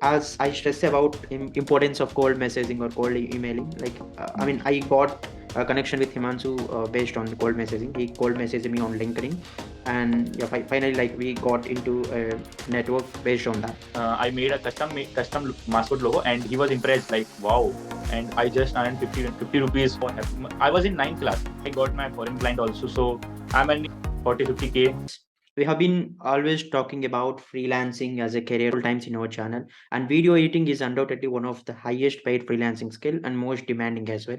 as I stress about importance of cold messaging or cold emailing, I got a connection with Himanshu based on cold messaging. He cold messaged me on LinkedIn, and yeah, finally, like we got into a network based on that. I made a custom mascot logo, and he was impressed, like wow. And I just earned 50 rupees for happy. I was in ninth class. I got my foreign client also, so I'm earning 40-50K. We have been always talking about freelancing as a career times in our channel, and video editing is undoubtedly one of the highest paid freelancing skill and most demanding as well.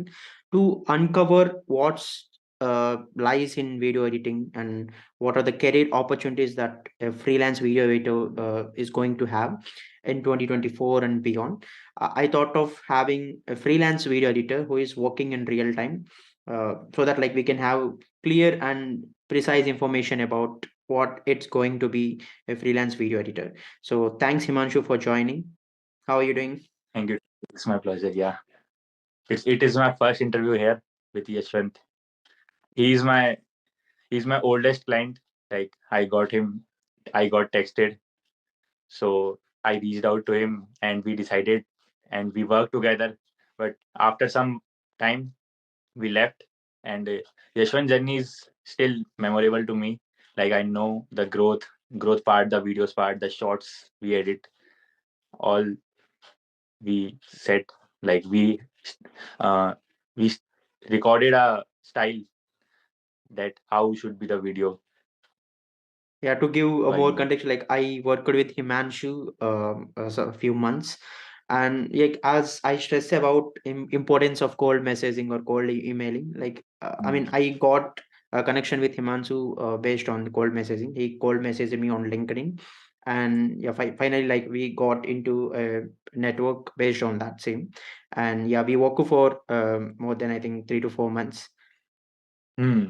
To uncover what's lies in video editing and what are the career opportunities that a freelance video editor is going to have in 2024 and beyond, I thought of having a freelance video editor who is working in real time, so that like we can have clear and precise information about what it's going to be a freelance video editor. So thanks Himanshu for joining. How are you doing? Thank you. It's my pleasure. Yeah, it is my first interview here with Yashwant. He's my he's my oldest client. Like I got texted, so I reached out to him, and we decided, and we worked together. But after some time, we left, and Yashwant's journey is still memorable to me. Like I know the growth part, the videos part, the shots we edit, all we set. Like uh, we recorded a style that how should be the video Yeah, to give a while more we. context, like I worked with Himanshu a few months, and like as I stress about importance of cold messaging or cold emailing, Mm. I got a connection with Himanshu based on cold messaging. He cold messaged me on LinkedIn, and yeah, finally, like we got into a network based on that same, and yeah, we worked for more than I think 3 to 4 months. Hmm.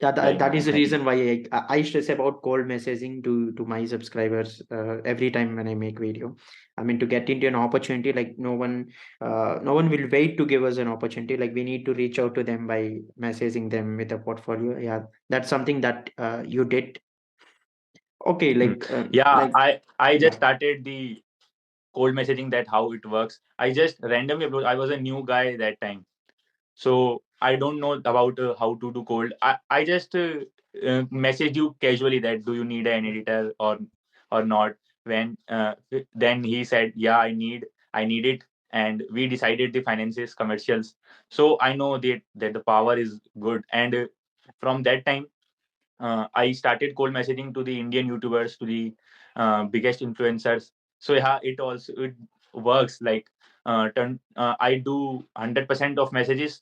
Yeah, Very that is nice. the reason why I stress about cold messaging to my subscribers every time when I make video. I mean, to get into an opportunity, like no one will wait to give us an opportunity. Like we need to reach out to them by messaging them with a portfolio. Yeah, that's something that you did. Okay, Hmm. Yeah, I just yeah. started the cold messaging, that how it works. I just randomly upload. I was a new guy that time, so I don't know about how to do cold. I just message you casually that do you need an editor or not. When then he said yeah, I need it, and we decided the finances commercials. So I know that the power is good, and from that time I started cold messaging to the Indian YouTubers, to the biggest influencers. So yeah, it works. Like I do 100% of messages.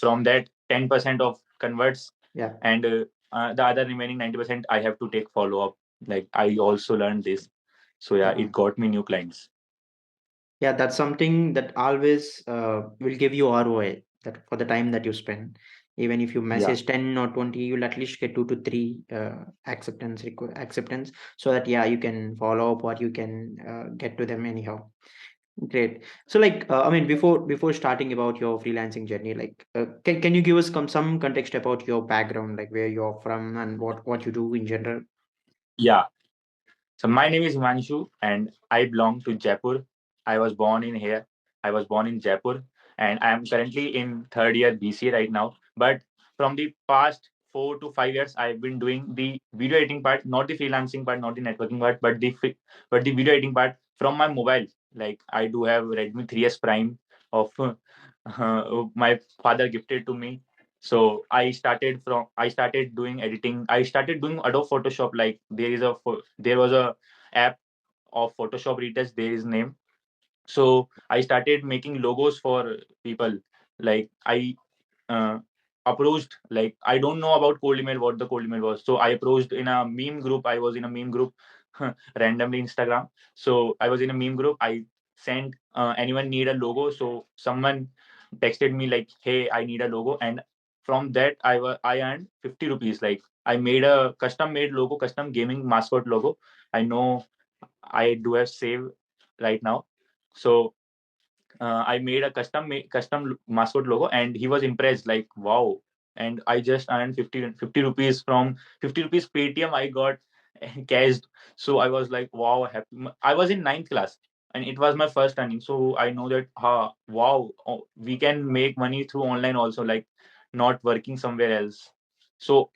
From that, 10% of converts, Yeah. and the other remaining 90% I have to take follow up. Like I also learned this. So yeah, Yeah. it got me new clients. Yeah, that's something that always will give you ROI that for the time that you spend. Even if you Yeah. message 10 or 20, you'll at least get 2 to 3 acceptance, so that yeah, you can follow up or you can get to them anyhow. Great. So before starting about your freelancing journey, can you give us some context about your background, like where you're from and what you do in general? Yeah. So my name is Himanshu, and I belong to Jaipur. I was born in here. I was born in Jaipur, and I am currently in third year BCA right now. But from the past 4 to 5 years, I've been doing the video editing part, not the freelancing part, not the networking part, but the video editing part from my mobile. Like I do have Redmi 3S Prime of my father gifted to me. So I started doing editing. I started doing Adobe Photoshop. Like there was a app of Photoshop retouch, there is name. So I started making logos for people. Like I uh, approached, like I don't know about cold email, what the cold email was. So I approached in a meme group. I was in a meme group randomly Instagram. So I was in a meme group. I sent anyone need a logo. So someone texted me like, hey, I need a logo. And from that I earned 50 rupees. Like I made a custom made logo, custom gaming mascot logo. I know I do have saved right now. So I made a custom mascot logo, and he was impressed. Like wow! And I just earned 50 rupees from 50 rupees Paytm. I got cashed. So I was like wow, happy. I was in ninth class. and it was my first earning. So I know that wow, we can make money through online also, like not working somewhere else. So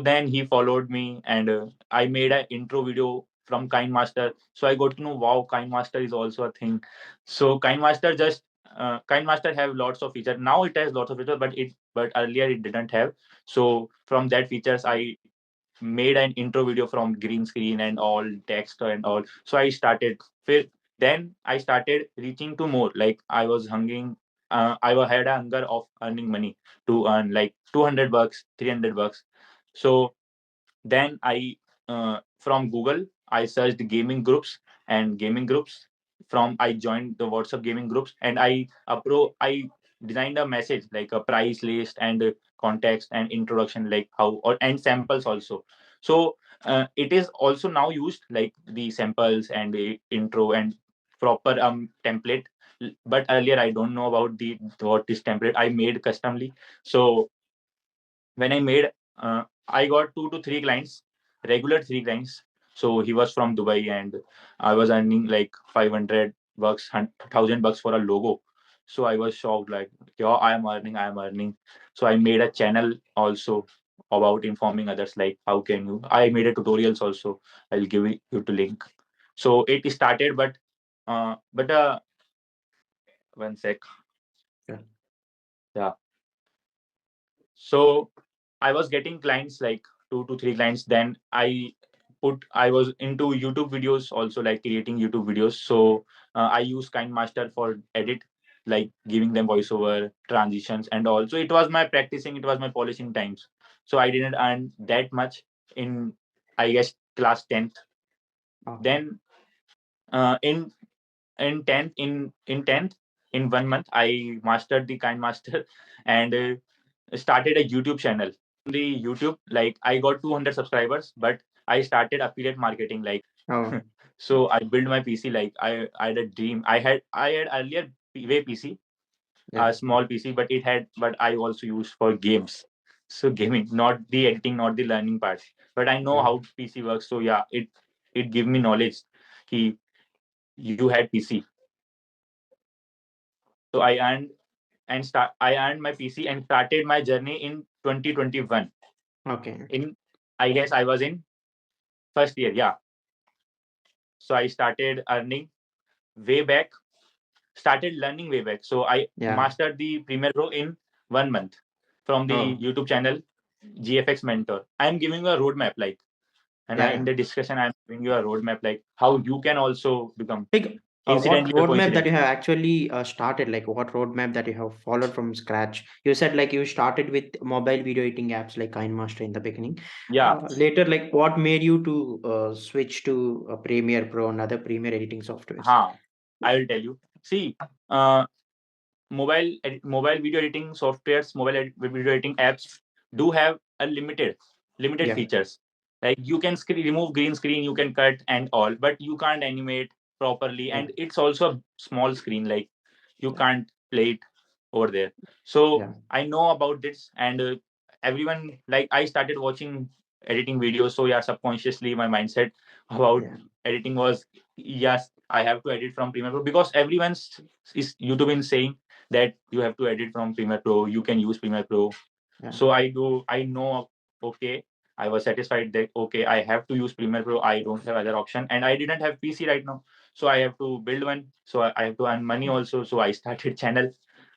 then he followed me, and I made an intro video from Kind Master. So I got to know, wow, Kind Master is also a thing. So Kind Master have lots of features. Now it has lots of features, but earlier it didn't have. So from that features, I made an intro video from green screen and all text and all. So I started. Then I started reaching to more. Like I was hungering. Had a hunger of earning money to earn like $200, $300. So then I from Google I searched gaming groups, and gaming groups from I joined the WhatsApp gaming groups, and I designed a message like a price list and context and introduction, like how and samples also. So it is also now used like the samples and the intro and proper template. But earlier I don't know about the what is template. I made customly. So when I made, I got 2 to 3 clients, regular 3 clients. So he was from Dubai, and I was earning like $500, $1,000 for a logo. So I was shocked, like, yeah, I am earning. So I made a channel also about informing others, like how can you. I made a tutorials also. I'll give you the link. So it started, but one sec. Yeah. Yeah. So I was getting clients like 2 to 3 clients. Then I was into YouTube videos also, like creating YouTube videos. So I use KindMaster for edit, like giving them voiceover, transitions, and all. So it was my practicing, it was my polishing times. So I didn't earn that much in, I guess, class 10th. Okay. Then in 10th in 10th in 1 month I mastered the KindMaster and started a YouTube channel. The YouTube, like I got 200 subscribers, but I started affiliate marketing, like Oh. so I built my PC. Like I had a dream. I had earlier way PC, Yeah. a small PC, but I also used for games. So gaming, not the editing, not the learning part. But I know Yeah. how PC works. So yeah, it gave me knowledge. He You had PC. So I earned my PC and started my journey in 2021. Okay. In I guess I was in first year, yeah. So I started earning way back, started learning way back. So I Yeah. mastered the Premiere Pro in 1 month from the Oh. YouTube channel GFX Mentor. I'm giving you a roadmap, like, and Yeah. in Yeah. the discussion, I'm giving you a roadmap, like how you can also become Like, what incidentally or roadmap that you coincidentally. have actually started? Like, what roadmap that you have followed from scratch? You said like you started with mobile video editing apps like KindMaster in the beginning. Yeah, Later, like, what made you to switch to Premiere Pro and other Premiere editing softwares? I will tell you. See, uh, mobile video editing softwares, video editing apps do have a limited Yeah. features. Like you can remove green screen, you can cut and all, but you can't animate properly, Yeah. and it's also a small screen. Like you Yeah. can't play it over there. So Yeah. I know about this, and everyone, like I started watching editing videos. So yeah, subconsciously my mindset about Yeah. editing was, yes, I have to edit from Premiere Pro, because everyone's is YouTube is saying that you have to edit from Premiere Pro. You can use Premiere Pro. Yeah. So I know, okay, I was satisfied that, okay, I have to use Premiere Pro. I don't have other option. And I didn't have PC right now. So I have to build one. So I have to earn money also. So I started channel.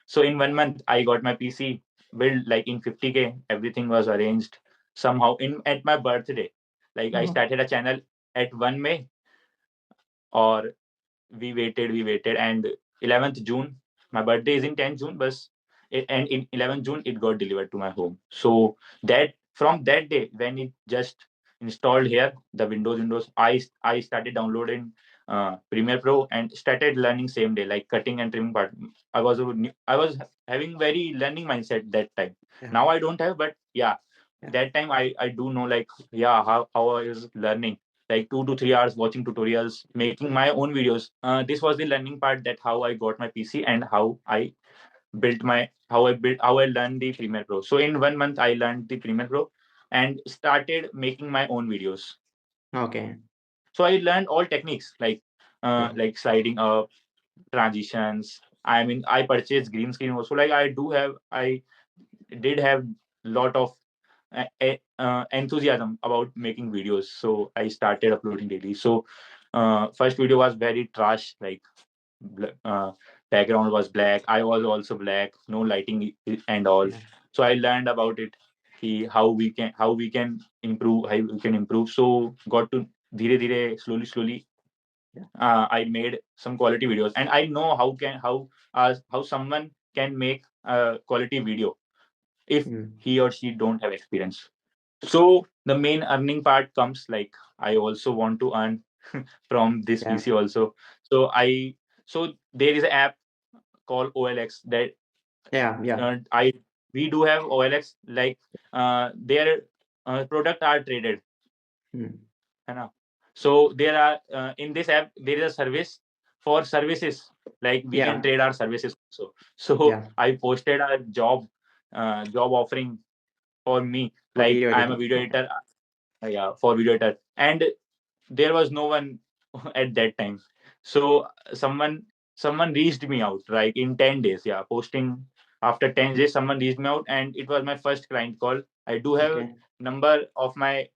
So in 1 month, I got my PC built like in 50K. Everything was arranged somehow in at my birthday. Like I Oh. started a channel at 1 May, or we waited, and 11th June, my birthday is in 10th June, but and in 11th June it got delivered to my home. So that from that day when it just installed here, the Windows, I started downloading Premiere Pro and started learning same day, like cutting and trimming part. I was having very learning mindset that time. Yeah. Now I don't have, but yeah, Yeah. that time I do know, like, yeah, how I was learning, like 2 to 3 hours watching tutorials, making my own videos. This was the learning part, that how I got my PC and how I learned the Premiere Pro. So in 1 month I learned the Premiere Pro and started making my own videos. Okay. So I learned all techniques, like Yeah. like sliding up, transitions. I mean, I purchased green screen also. Like I did have lot of enthusiasm about making videos. So I started uploading daily. So first video was very trash, like background was black. I was also black, no lighting and all. Yeah. So I learned about it. How we can improve, how we can improve. So got to dhire dhire, slowly. Yeah. I made some quality videos, and I know how someone can make a quality video if Mm. he or she don't have experience. So the main earning part comes, like I also want to earn from this Yeah. VC also. So there is an app called OLX that Yeah. Yeah. I we do have OLX, like their product are traded. Mm. है ना? So there are in this app there is a service for services, like we can Yeah. trade our services also. So Yeah. I posted a job offering for me, For like video I am a editing. video Okay. editor. Yeah, for video editor, and there was no one at that time. So someone reached me out, like in 10 days. Yeah, posting after 10 days, someone reached me out, and it was my first client call. I do have Okay. number of my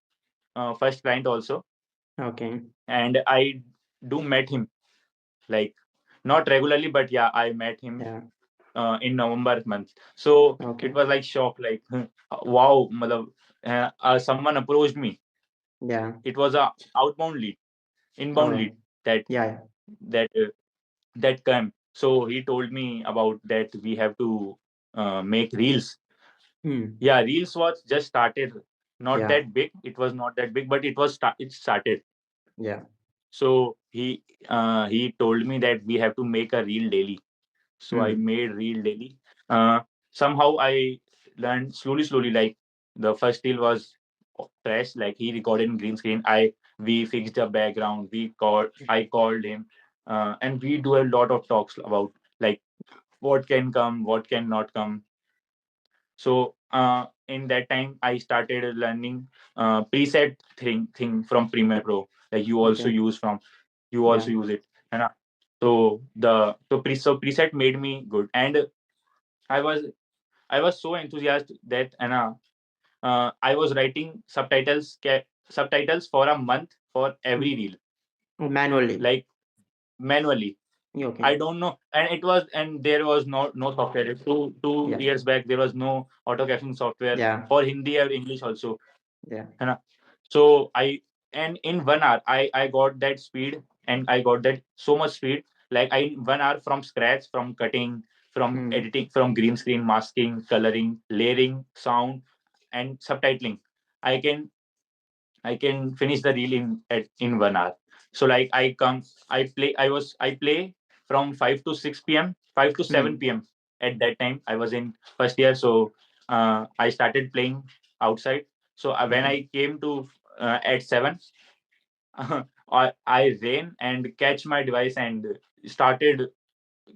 first client also, Okay. and I do met him, like not regularly, but yeah, I met him Yeah. in November month. So it Okay. was like shock, like wow, matlab, someone approached me. Yeah. It was a outbound lead, inbound lead Oh. that Yeah. Yeah. that uh, that came. So he told me about that we have to make reels. Mm. Yeah, reels was just started, not Yeah. that big. It was not that big, but it started. Yeah. So he told me that we have to make a reel daily. So I Mm. made reel daily. Uh, Somehow I learned slowly. Like the first reel was trash. Like he recorded in green screen. We fixed the background. I called him, and we do a lot of talks about like what can come, what can not come. So in that time, I started learning preset thing from Premiere Pro. Like Okay. you also Yeah. use it. And so preset made me good, and I was I was so enthusiastic that I was writing subtitles for a month for every Mm. reel, Oh, manually. like manually. Yeah, I okay. don't know, and there was no software. Two Yeah. years back, there was no auto captioning software Yeah. for Hindi or English also. Yeah. है ना? So and in 1 hour I got that speed, and I got that so much speed. Like I 1 hour from scratch, from cutting, from Mm. editing, from green screen, masking, coloring, layering, sound, and subtitling. I can I can finish the reel in 1 hour. So like I play from 5 to 6 p.m., 5 to 7 Mm. p.m. At that time I was in first year, so I started playing outside. So when Okay. I came to at 7, I ran and catch my device and started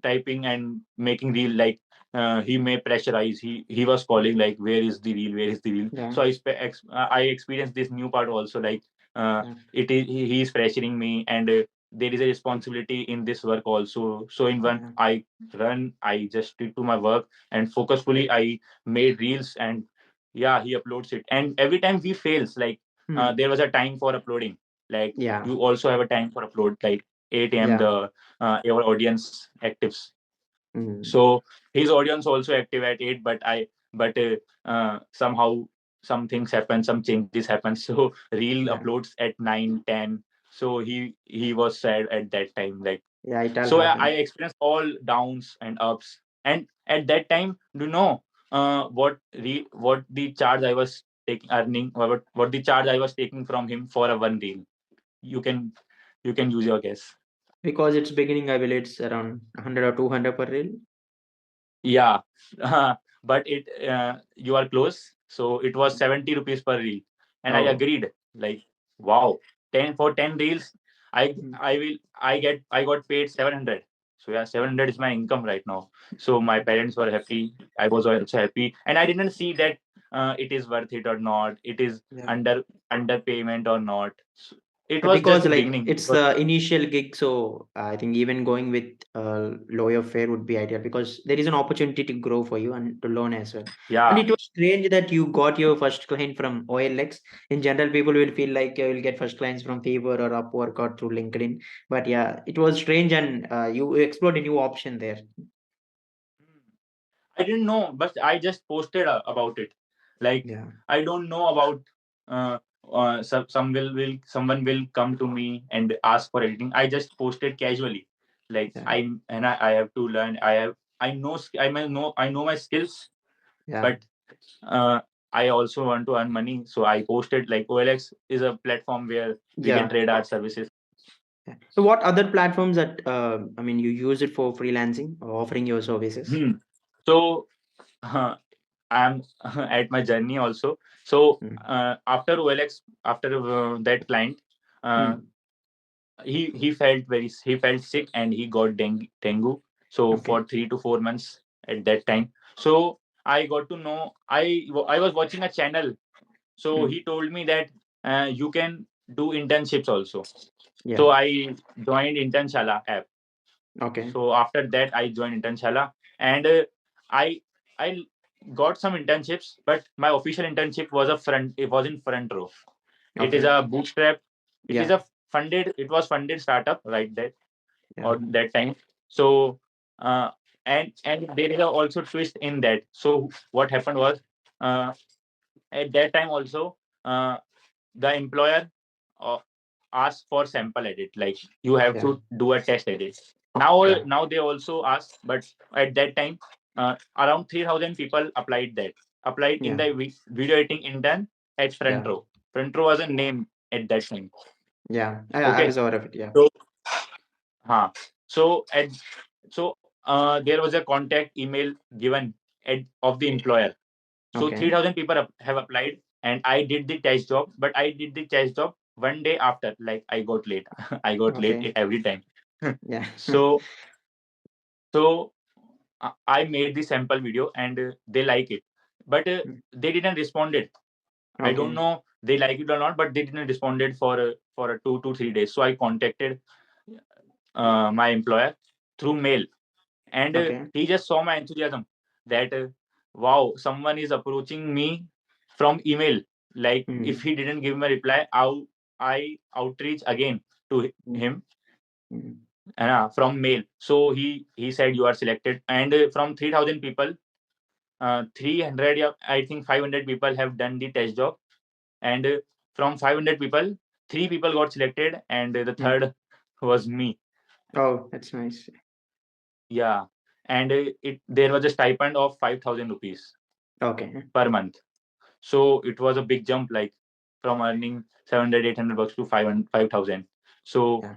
typing and making reel, like he may pressurize, he was calling like where is the reel. Yeah. So I experienced this new part also, like Yeah. he is pressuring me, and there is a responsibility in this work also. So in one Yeah. I just stick to my work and focusfully I made reels, and yeah, he uploads it, and every time we fails, like Mm. there was a time for uploading, like Yeah. you also have a time for upload, like 8 a.m. Yeah. Your audience actives. Mm. So his audience also active at 8, but somehow some things happen, some changes happen. So reel Yeah. uploads at 9, 10. So he was sad at that time, like. Yeah. It all So I happened. experienced all downs and ups, and at that time, do you know what the charge I was taking, earning, or what the charge I was taking from him for a one reel? You can you can use your guess. Because it's beginning, I believe it's around 100 or 200 per reel. Yeah, but it you are close. So it was 70 rupees per reel, and I Oh. agreed. Like, wow, 10 reels. Mm. I got paid 700. So yeah, 700 is my income right now. So my parents were happy. I was also happy, and I didn't see that it is worth it or not. It is Yeah. underpayment or not. it was Because just like beginning. It it's was, the initial gig, so I think even going with lower fare would be ideal because there is an opportunity to grow for you and to learn as well. And yeah. it was strange that you got your first client from OLX. In general, people will feel like you will get first clients from Fiverr or Upwork or through LinkedIn. But yeah, it was strange, and you explored a new option there. I didn't know, but I just posted about it. Like, Yeah, I don't know about uh, someone will come to me and ask for editing. I just posted casually. Like yeah, I have to learn. I know my skills, yeah, but uh, I also want to earn money. So I posted like OLX is a platform where we can yeah. trade our services. Yeah. So, what other platforms that I mean you use it for freelancing or offering your services? Hmm. So I'm at my journey also. So Mm. after OLX, after that client, uh, Mm. he felt sick and he got dengue. So Okay. for 3 to 4 months at that time. So I got to know I was watching a channel. So Mm. he told me that you can do internships also. Yeah. So I joined Internshala app. Okay. So after that, I joined Internshala, and I I got some internships, but my official internship was a front. It was in front row. It is Okay. a bootstrap. It is Yeah. a funded. It was funded startup right that Yeah. or that time. So uh, and there is a also twist in that. So what happened was uh, at that time also the employer uh, ask for sample edit, like you have Yeah. to do a test edit. now Yeah. now they also ask, but at that time around 3000 people applied in Yeah. the video editing intern at front Yeah. row. Front row was a name at that time. Yeah. I Okay. was aware of it. Yeah. So so at so there was a contact email given of the employer. So Okay. 3000 people have applied, and I did the test job, but I did the test job one day after. Like I got late. I got late Okay. every time. Yeah. So so I made the sample video, and they like it, but they didn't responded. I don't Okay. know they like it or not, but they didn't responded for a 2 to 3 days. So I contacted my employer through mail, and Okay. he just saw my enthusiasm that wow, someone is approaching me from email. Like if Mm. he didn't give me a reply, I outreach again to Mm. him Mm. from mail. So he said you are selected, and from 3000 people, 300, yeah, I think 500 people have done the test job, and from 500 people, 3 people got selected, and the Mm. third was me. Oh, that's nice. Yeah, and it there was a stipend of 5000 rupees Okay. per month. So it was a big jump, like from earning 700, 800 bucks to 5,000. So Yeah.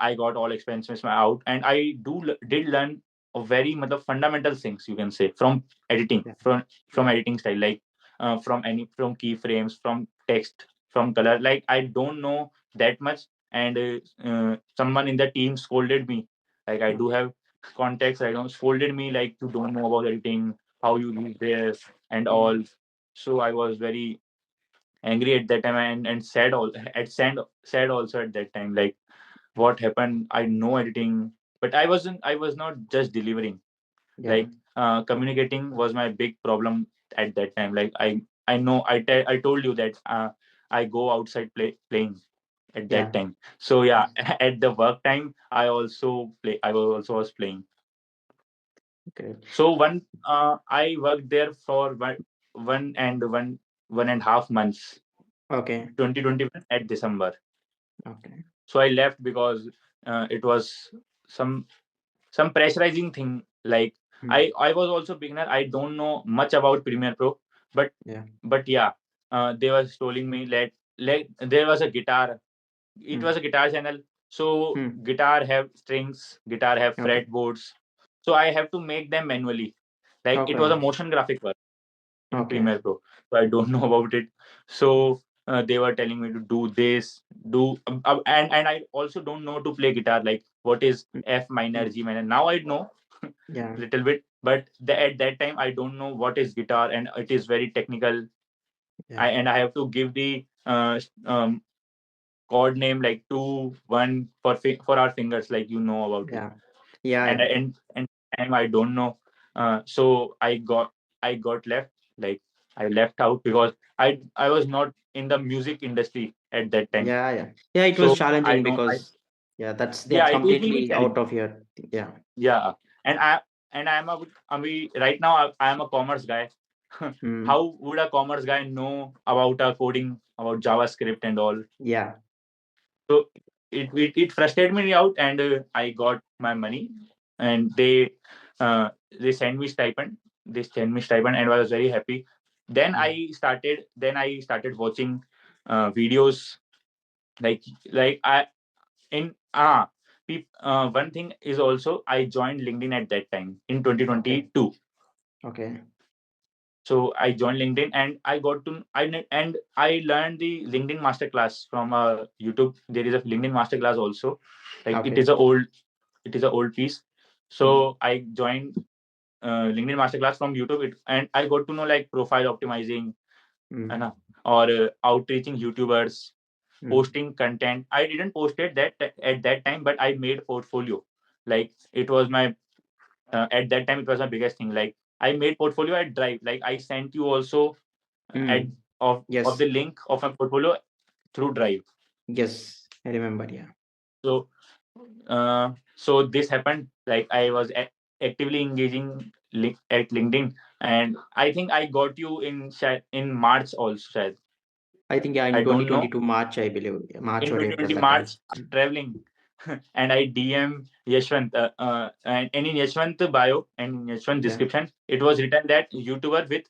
I got all expenses out, and I did learn a very fundamental things, you can say, from editing, Yeah. from Yeah. editing style, like from keyframes, from text, from color. Like I don't know that much, and someone in the team scolded me. Like I do Okay. have context. I don't scolded me like you don't know about editing, how you use this and all. Mm. So I was very angry at that time, and sad all at sad also at that time. Like what happened? I know editing, but I was not just delivering. Yeah. Like communicating was my big problem at that time. Like I know I told you that I go outside playing at that Yeah. time. So yeah, Yeah. at the work time I also was playing. Great. So I worked there for one and a half months, Okay. 2021 at December. Okay. So I left because it was some pressurizing thing. Like Mm. I was also beginner. I don't know much about Premiere Pro, but Yeah. yeah, they were telling me let there was a guitar. It was Mm. a guitar channel. So Mm. guitar have strings, guitar have Okay. fretboards. So I have to make them manually. Like it was a Okay. motion graphic work in Okay. Premiere Pro. So I don't know about it. So they were telling me to do this, do and I also don't know to play guitar. Like what is Mm. F minor, Mm. G minor. Now I know Yeah. little bit, but at that time I don't know what is guitar, and it is very technical. Yeah. And I have to give the code name like 2 1 for our fingers, like you know about it. Yeah. Yeah. And Yeah. and time I don't know. So I got left, like I left out because I was not in the music industry at that time. Yeah. Yeah. Yeah. It was So I challenging know I because yeah, that's yeah, it will be completely out challenging. of your yeah. Yeah, and I mean right now I am a commerce guy. Mm, How would a commerce guy know about a coding, about JavaScript and all? yeah. So it frustrated me out, and I got my money, and they sent me stipend. They sent me stipend, and I was very happy. Then Mm, I started watching videos, like I in one thing is also I joined LinkedIn at that time in okay. 2022. Okay. So I joined LinkedIn, and I learned the LinkedIn masterclass from YouTube. There is a LinkedIn masterclass also, like Okay. it is a old piece. Mm, So I joined LinkedIn masterclass from YouTube, and I got to know like profile optimizing, and mm, or outreaching YouTubers, mm, posting content. I didn't post it that at that time, but I made portfolio. Like it was my at that time it was my biggest thing. Like I made portfolio at Drive. Like I sent you also at mm. of Yes. the link of my portfolio through Drive. Yes. I remember. Yeah. So this happened. Like I was actively engaging at LinkedIn, and I think I got you in March also. Shaयad. I think yeah, in I don't know. 2022 March, I believe. March In or 2020 April, that March, times. I'm traveling, and I DM Yashwant, and in Yashwant bio and in Yashwant Yeah. description, it was written that YouTuber with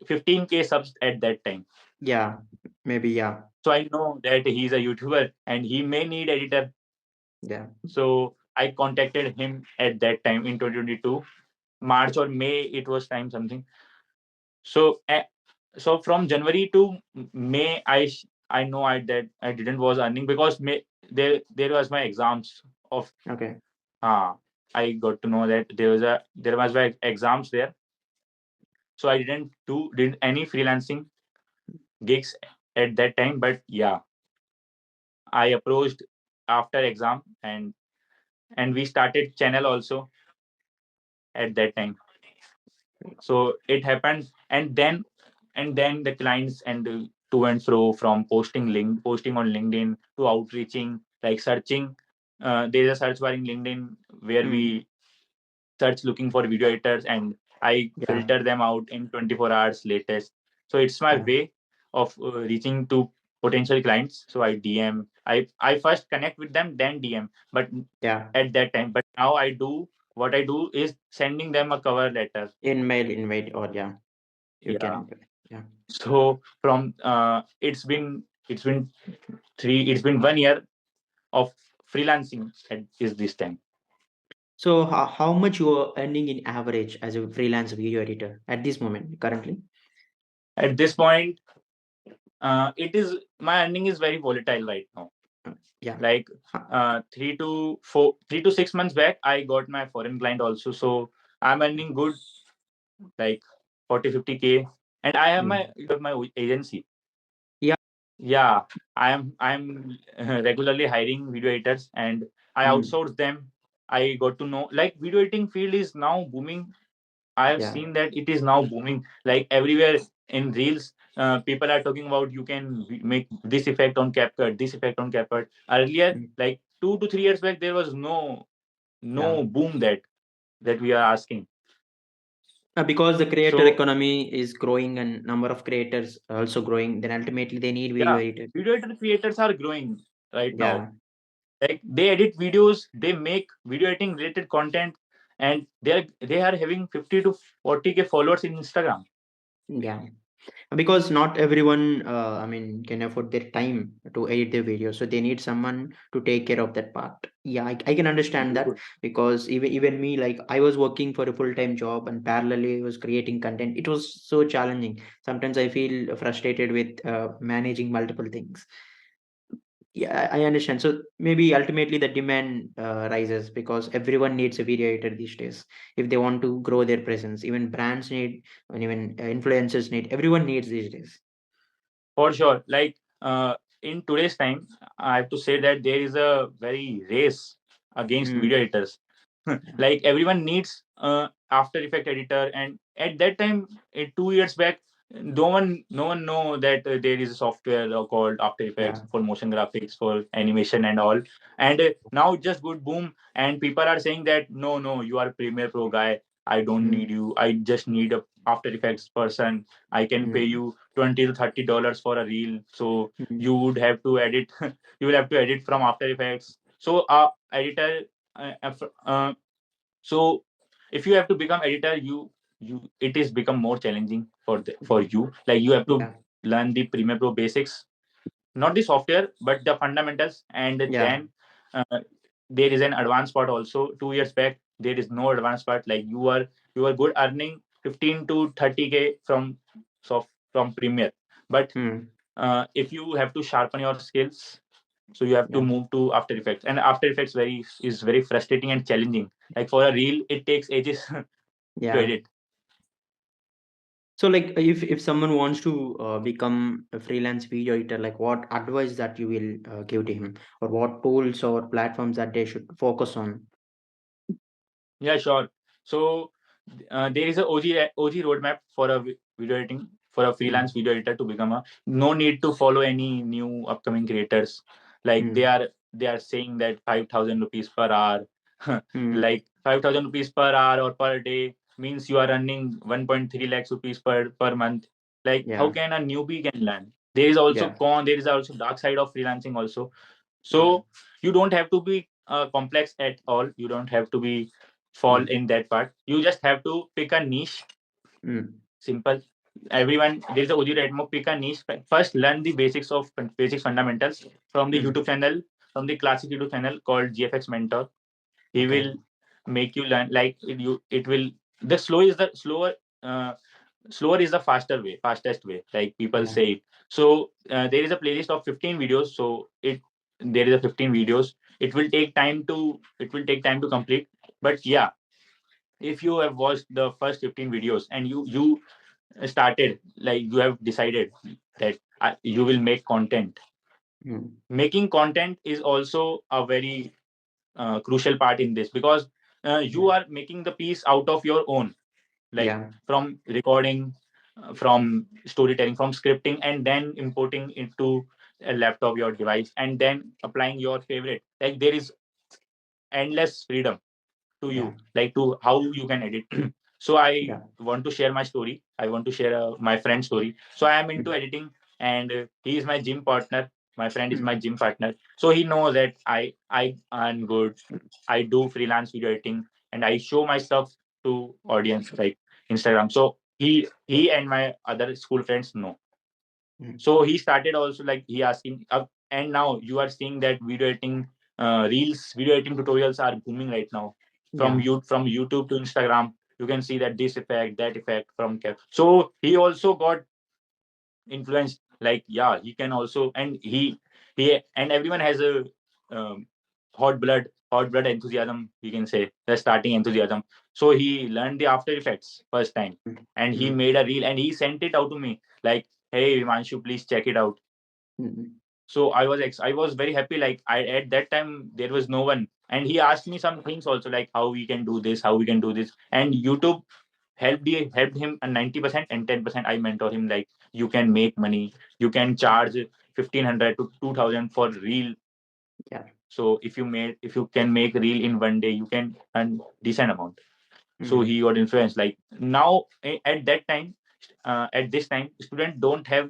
15K subs at that time. Yeah. Maybe. Yeah. So I know that he's a YouTuber and he may need editor. Yeah. So I contacted him at that time in 2022, March or May. It was time something. So so from January to May, I know that I didn't was earning because May there was my exams of Okay. ah I got to know that there was my exams there. So I didn't any freelancing gigs at that time. But yeah, I approached after exam, and we started channel also at that time. So it happened, and then the clients and to and fro, from posting on LinkedIn to outreaching, like searching. There's a search bar in LinkedIn where Mm, we search looking for video editors, and I yeah. filter them out in 24 hours latest. So it's my Yeah. way of reaching to potential clients. So I DM. I first connect with them, then DM. But Yeah. at that time, but now what I do is sending them a cover letter. In mail invite or yeah, you Yeah. can. Yeah. So from it's been 1 year of freelancing is this time. So how much you are earning in average as a freelance video editor at this moment currently? At this point, it is my earning is very volatile right now. Uh, yeah. Like Huh. 3 to 6 months back, I got my foreign client also. So I'm earning good, like 40 50K, and I have Mm. my agency. Yeah. Yeah, I'm regularly hiring video editors, and I Mm. outsource them. I got to know like video editing field is now booming. I have Yeah. seen that it is now booming. Like everywhere in reels, people are talking about you can make this effect on CapCut, this effect on CapCut. Earlier, Mm. like 2 to 3 years back, there was no Yeah. boom that we are asking. Because the creator So economy is growing and number of creators are also growing, then ultimately they need video yeah, editor. video editor creators are growing right now. Yeah. Like they edit videos, they make video editing related content, and they are having 50 to 40K followers in Instagram. Yeah. Because not everyone I mean can afford their time to edit their video, so they need someone to take care of that part. Yeah, I can understand that. Good. Because even me, like I was working for a full-time job and parallelly I was creating content. It was so challenging. Sometimes I feel frustrated with managing multiple things. Yeah, I understand. So maybe ultimately the demand rises because everyone needs a video editor these days if they want to grow their presence. Even brands need, and even influencers need. Everyone needs these days. For sure. Like in today's time, I have to say that there is a very race against video Mm. editors. Yeah. Like everyone needs After Effect editor, and at that time, 2 years back, no one know that there is a software called After Effects Yeah. for motion graphics, for animation and all. And now it just good boom, and people are saying that no, you are Premiere Pro guy. I don't need Mm. you. I just need a After Effects person. I can pay Mm. you $20 to $30 for a reel. So Mm. you would have to edit. You will have to edit from After Effects. So editor. So if you have to become editor, you it is become more challenging for you. Like you have to Yeah. learn the Premiere Pro basics, not the software but the fundamentals, and Yeah. then uh, there is an advanced part also. 2 years back there is no advanced part. Like you are good earning 15 to 30K from Premiere, but Mm. if you have to sharpen your skills, so you have to Yeah. move to After Effects. And After Effects is very frustrating and challenging. Like for a reel it takes ages to Yeah. edit. So, like, if someone wants to become a freelance video editor, like, what advice that you will give to him, or what tools or platforms that they should focus on? Yeah, sure. So there is a OG roadmap for a video editing, for a freelance Mm. video editor to become a. No need to follow any new upcoming creators. Like they Mm. are they are saying that 5,000 rupees per hour, Mm. like 5,000 rupees per hour or per day means you are earning 1.3 lakhs rupees per month. Like how Yeah. can a newbie can learn? There is also Yeah. con. There is also dark side of freelancing also. Yeah. So you don't have to be complex at all. You don't have to be fall Mm. in that part. You just have to pick a niche. Mm. Simple. Everyone, there's a OG Redmo. Pick a niche. First, learn the basic fundamentals from the Mm. YouTube channel, from the classic YouTube channel called GFX Mentor. He Okay. will make you learn. Like it will. The uh, slower is the fastest way. Like people Yeah. say it. So there is a playlist of 15 videos. So there is a 15 videos. It will take time to complete. But yeah, if you have watched the first 15 videos and you started, like you have decided that you will make content. Mm. Making content is also a very crucial part in this, because you Yeah. are making the piece out of your own, like Yeah. from recording, from storytelling, from scripting, and then importing into a laptop, your device, and then applying your favorite. Like there is endless freedom to Yeah. you, like to how you can edit. So I Yeah. want to share my story. I want to share my friend's story. So I am into Mm. editing, and he is my gym partner. My friend is my Mm. gym partner. So he knows that I earn good. I do freelance video editing, and I show my stuff to audience like Instagram. So he and my other school friends know. Mm. So he started also, like he asking and now you are seeing that video editing reels, video editing tutorials are booming right now. From Yeah. you from YouTube to Instagram, you can see that this effect, that effect from so he also got influenced. Like yeah, he can also. And he and everyone has a um, hot blood enthusiasm, we can say, the starting enthusiasm. So he learned the After Effects first time, Mm. and he Mm. made a reel and he sent it out to me, like, hey Vimanshu, please check it out. Mm. So I was very happy. Like at that time there was no one, and he asked me some things also, like how we can do this, how we can do this. And YouTube helped him a 90%, and 10% I mentor him. Like you can make money, you can charge 1,500 to 2,000 for reel. Yeah. So if you can make reel in one day, you can earn decent amount. So Mm. he got influenced. Like now, at that time, at this time, students don't have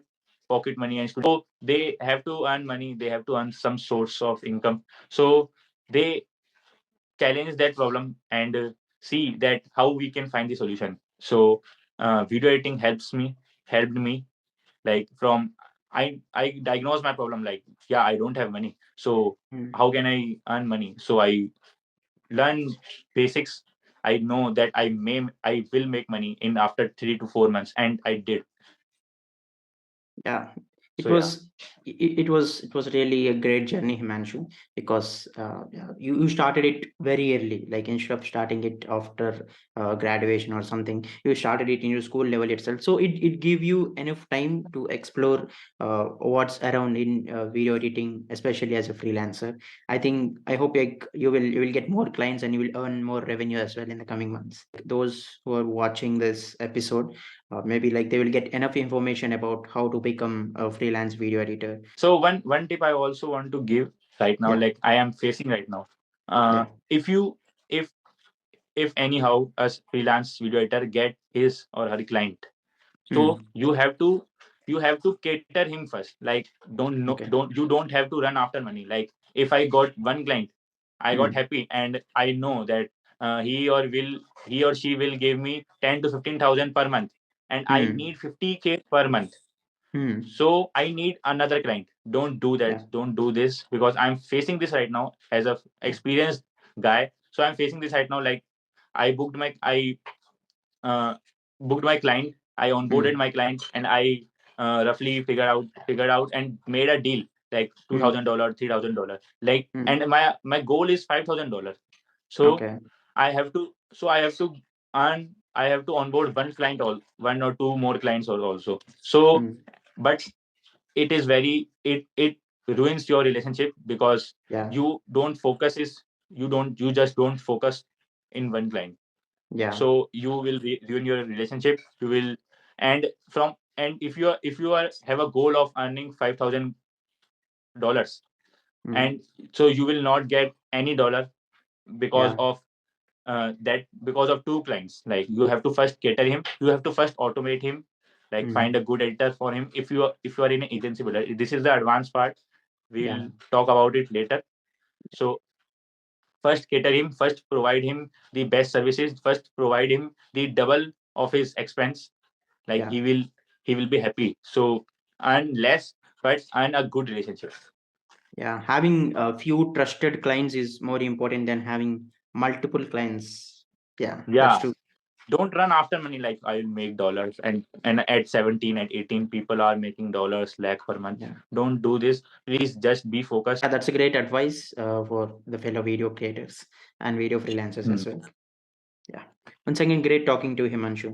pocket money, and so they have to earn money, they have to earn some source of income. So they challenge that problem and see that how we can find the solution. So video editing helped me, like from I diagnose my problem, like yeah, I don't have money, so Mm. how can I earn money? So I learn basics. I know that I will make money in after 3 to 4 months, and I did. Yeah. It So yeah. was It was really a great journey, Himanshu, because yeah, you started it very early. Like instead of starting it after graduation or something, you started it in your school level itself. So it gave you enough time to explore what's around in video editing, especially as a freelancer. I hope you will get more clients and you will earn more revenue as well in the coming months. Those who are watching this episode, maybe like they will get enough information about how to become a freelance video editor. So one tip I also want to give right now, Yeah, like I am facing right now. yeah. If you if anyhow a freelance video editor get his or her client, so Hmm. you have to cater him first. Like don't no Okay. don't have to run after money. Like if I got one client, I got Hmm. happy, and I know that he or she will give me 10 to 15,000 per month, and I Hmm. need 50K per month. Hmm. So I need another client. Don't do that. Yeah. Don't do this, because I'm facing this right now as a Yeah. experienced guy. So I'm facing this right now. Like I uh, booked my client, I onboarded Hmm. my client, and I roughly figured out and made a deal like Hmm. $2,000, $3,000. Like, Hmm. and my goal is $5,000. So Okay. I have to onboard one or two more clients also. So, Hmm. but it ruins your relationship, because Yeah. you just don't focus in one client. Yeah. So you will ruin your relationship. You will, and if you are have a goal of earning $5,000, Hmm. and so you will not get any dollar because Yeah. of because of two clients. Like you have to first cater him, you have to first automate him, like Hmm. find a good editor for him. If you are in an agency builder, this is the advanced part. Yeah. We'll talk about it later. So first cater him, first provide him the best services, first provide him the double of his expense. Like Yeah. he will be happy. So earn less, but earn a good relationship. Yeah. Having a few trusted clients is more important than having multiple clients. Yeah, that's Yeah, true. don't run after money. Like I'll make dollars, and at 17, at 18, people are making dollars lakh per month. Yeah. Don't do this. Please just be focused. Yeah, that's a great advice for the fellow video creators and video freelancers Hmm. as well. Yeah. Once again, great talking to Himanshu.